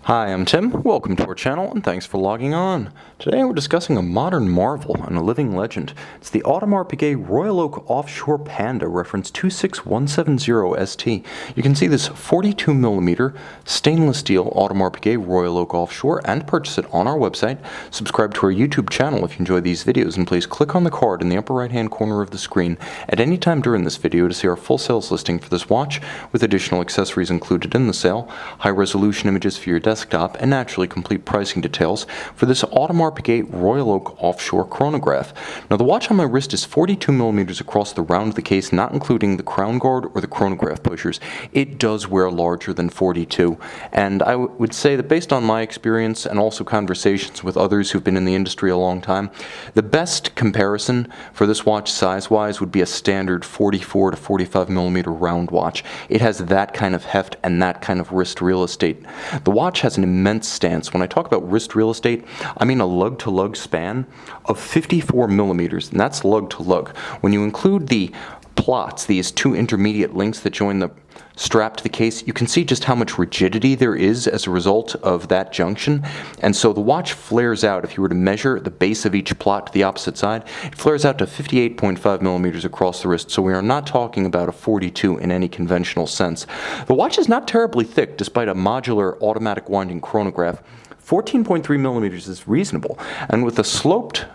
Hi, I'm Tim. Welcome to our channel and thanks for logging on. Today we're discussing a modern marvel and a living legend. It's the Audemars Piguet Royal Oak Offshore Panda, reference 26170ST. You can see this 42mm stainless steel Audemars Piguet Royal Oak Offshore and purchase it on our website. Subscribe to our YouTube channel if you enjoy these videos, and please click on the card in the upper right hand corner of the screen at any time during this video to see our full sales listing for this watch with additional accessories included in the sale, high resolution images for your desktop, and naturally complete pricing details for this Audemars Piguet Royal Oak Offshore Chronograph. Now the watch on my wrist is 42mm across the round of the case, not including the crown guard or the chronograph pushers. It does wear larger than 42, and I would say that based on my experience and also conversations with others who've been in the industry a long time, the best comparison for this watch size-wise would be a standard 44 to 45mm round watch. It has that kind of heft and that kind of wrist real estate. The watch has an immense stance. When I talk about wrist real estate, I mean a lug-to-lug span of 54mm, and that's lug-to-lug. When you include the plots, these two intermediate links that join the strap to the case, you can see just how much rigidity there is as a result of that junction. And so the watch flares out. If you were to measure the base of each plot to the opposite side, it flares out to 58.5mm across the wrist. So we are not talking about a 42 in any conventional sense. The watch is not terribly thick despite a modular automatic winding chronograph. 14.3mm is reasonable, and with a sloped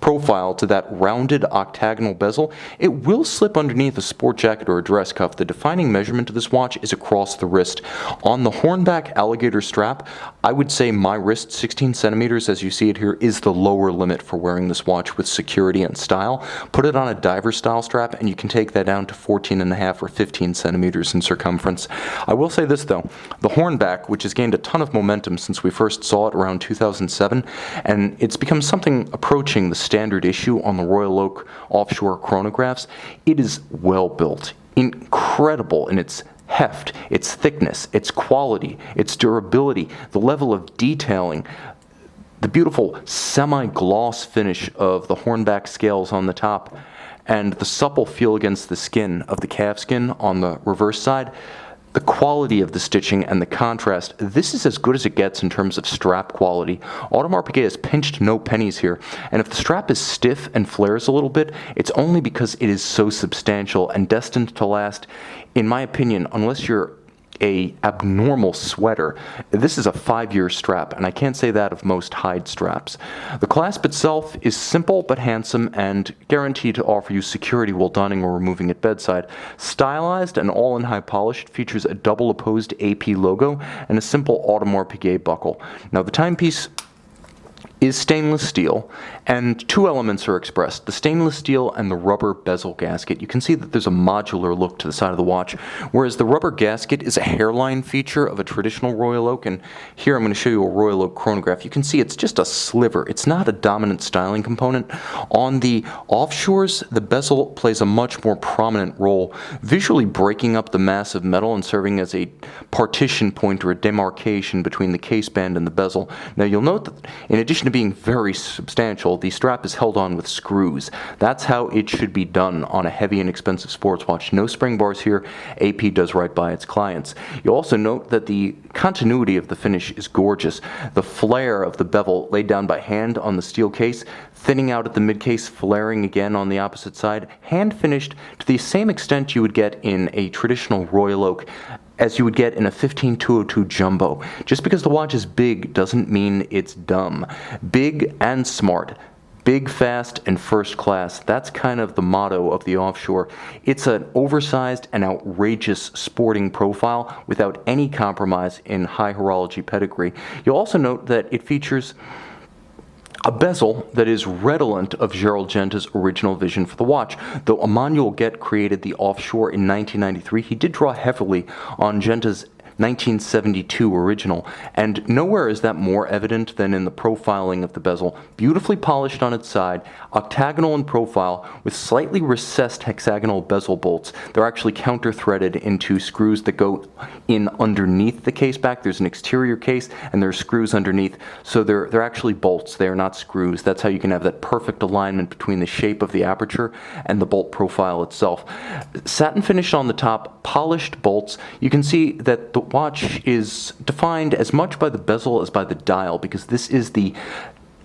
profile to that rounded octagonal bezel, it will slip underneath a sport jacket or a dress cuff. The defining measurement of this watch is across the wrist. On the hornback alligator strap, I would say my wrist, 16 centimeters as you see it here, is the lower limit for wearing this watch with security and style. Put it on a diver style strap and you can take that down to 14.5 or 15 centimeters in circumference. I will say this though, the hornback, which has gained a ton of momentum since we first saw it around 2007, and it's become something approaching the standard issue on the Royal Oak Offshore chronographs, it is well built, incredible in its heft, its thickness, its quality, its durability, the level of detailing, the beautiful semi-gloss finish of the hornback scales on the top, and the supple feel against the skin of the calf skin on the reverse side. The quality of the stitching and the contrast, this is as good as it gets in terms of strap quality. Audemars Piguet has pinched no pennies here, and if the strap is stiff and flares a little bit, it's only because it is so substantial and destined to last, in my opinion, unless you're a abnormal sweater. This is a 5-year strap, and I can't say that of most hide straps. The clasp itself is simple but handsome and guaranteed to offer you security while donning or removing at bedside. Stylized and all in high polish, it features a double opposed AP logo and a simple Audemars Piguet buckle. Now the timepiece is stainless steel, and two elements are expressed, the stainless steel and the rubber bezel gasket. You can see that there's a modular look to the side of the watch, whereas the rubber gasket is a hairline feature of a traditional Royal Oak, and here I'm going to show you a Royal Oak chronograph. You can see it's just a sliver. It's not a dominant styling component. On the offshores, the bezel plays a much more prominent role, visually breaking up the mass of metal and serving as a partition point or a demarcation between the case band and the bezel. Now you'll note that in addition to being very substantial, the strap is held on with screws. That's how it should be done on a heavy and expensive sports watch. No spring bars here. AP does right by its clients. You'll also note that the continuity of the finish is gorgeous. The flare of the bevel laid down by hand on the steel case, thinning out at the mid-case, flaring again on the opposite side, hand finished to the same extent you would get in a traditional Royal Oak as you would get in a 15202 Jumbo. Just because the watch is big doesn't mean it's dumb. Big and smart. Big, fast, and first class. That's kind of the motto of the Offshore. It's an oversized and outrageous sporting profile without any compromise in high horology pedigree. You'll also note that it features a bezel that is redolent of Gerald Genta's original vision for the watch. Though Emmanuel Guet created the Offshore in 1993, he did draw heavily on Genta's 1972 original, and nowhere is that more evident than in the profiling of the bezel. Beautifully polished on its side, octagonal in profile, with slightly recessed hexagonal bezel bolts. They're actually counter-threaded into screws that go in underneath the case back. There's an exterior case, and there's screws underneath, so they're actually bolts. They're not screws. That's how you can have that perfect alignment between the shape of the aperture and the bolt profile itself. Satin finish on the top, polished bolts. You can see that the watch is defined as much by the bezel as by the dial, because this is the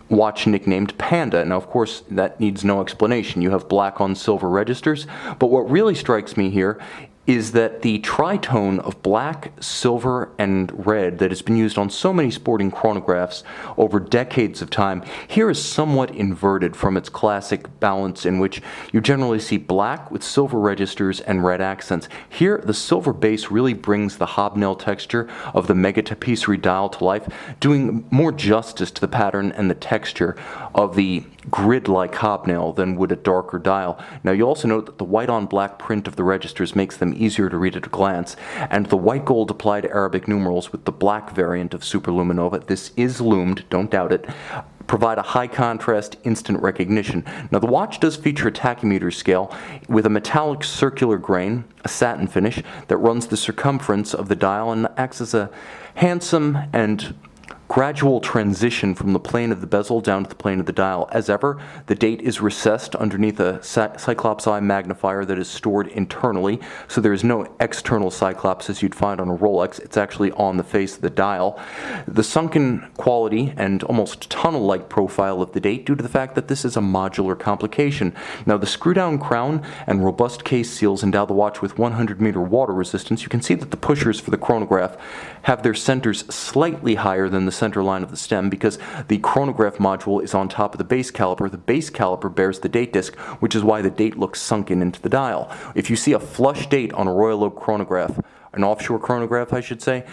watch nicknamed Panda. Now, of course, that needs no explanation. You have black on silver registers, but what really strikes me here is that the tritone of black, silver, and red that has been used on so many sporting chronographs over decades of time here is somewhat inverted from its classic balance in which you generally see black with silver registers and red accents. Here, the silver base really brings the hobnail texture of the mega tapisserie dial to life, doing more justice to the pattern and the texture of the grid-like hobnail than would a darker dial. Now, you also note that the white on black print of the registers makes them easier to read at a glance, and the white gold applied Arabic numerals with the black variant of Superluminova, this is loomed, don't doubt it, provide a high contrast instant recognition. Now, the watch does feature a tachymeter scale with a metallic circular grain, a satin finish, that runs the circumference of the dial and acts as a handsome and gradual transition from the plane of the bezel down to the plane of the dial. As ever, the date is recessed underneath a Cyclops eye magnifier that is stored internally, so there is no external Cyclops as you'd find on a Rolex. It's actually on the face of the dial. The sunken quality and almost tunnel-like profile of the date due to the fact that this is a modular complication. Now, the screw-down crown and robust case seals endow the watch with 100-meter water resistance. You can see that the pushers for the chronograph have their centers slightly higher than the center line of the stem because the chronograph module is on top of the base caliper. The base caliper bears the date disc, which is why the date looks sunken into the dial. If you see a flush date on a Royal Oak chronograph, an offshore chronograph, I should say,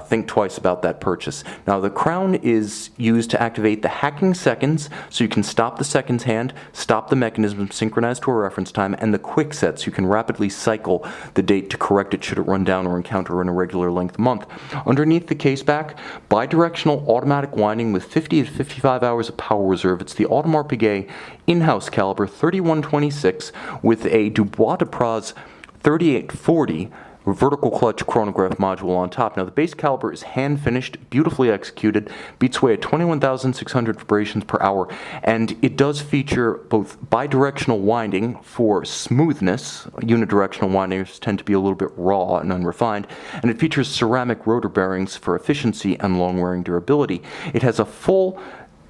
think twice about that purchase. Now, the crown is used to activate the hacking seconds, so you can stop the seconds hand, stop the mechanism synchronized to a reference time, and the quick sets. You can rapidly cycle the date to correct it should it run down or encounter an irregular length month. Underneath the case back, bidirectional automatic winding with 50 to 55 hours of power reserve. It's the Audemars Piguet in-house caliber 3126 with a Dubois de Praz 3840 vertical clutch chronograph module on top. Now, the base caliper is hand finished, beautifully executed, beats away at 21,600 vibrations per hour, and it does feature both bidirectional winding for smoothness. Unidirectional windings tend to be a little bit raw and unrefined, and it features ceramic rotor bearings for efficiency and long-wearing durability. It has a full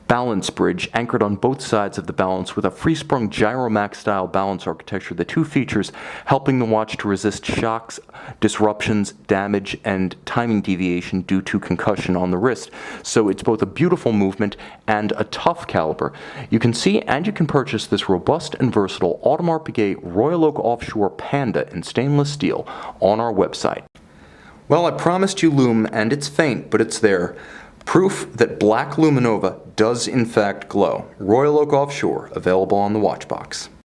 balance bridge anchored on both sides of the balance with a free-sprung gyromax style balance architecture, the two features helping the watch to resist shocks, disruptions, damage, and timing deviation due to concussion on the wrist. So it's both a beautiful movement and a tough caliber. You can see and you can purchase this robust and versatile Audemars Piguet Royal Oak Offshore Panda in stainless steel on our website. Well, I promised you lume, and it's faint, but it's there. Proof that black Luminova does in fact glow. Royal Oak Offshore, available on the watch box.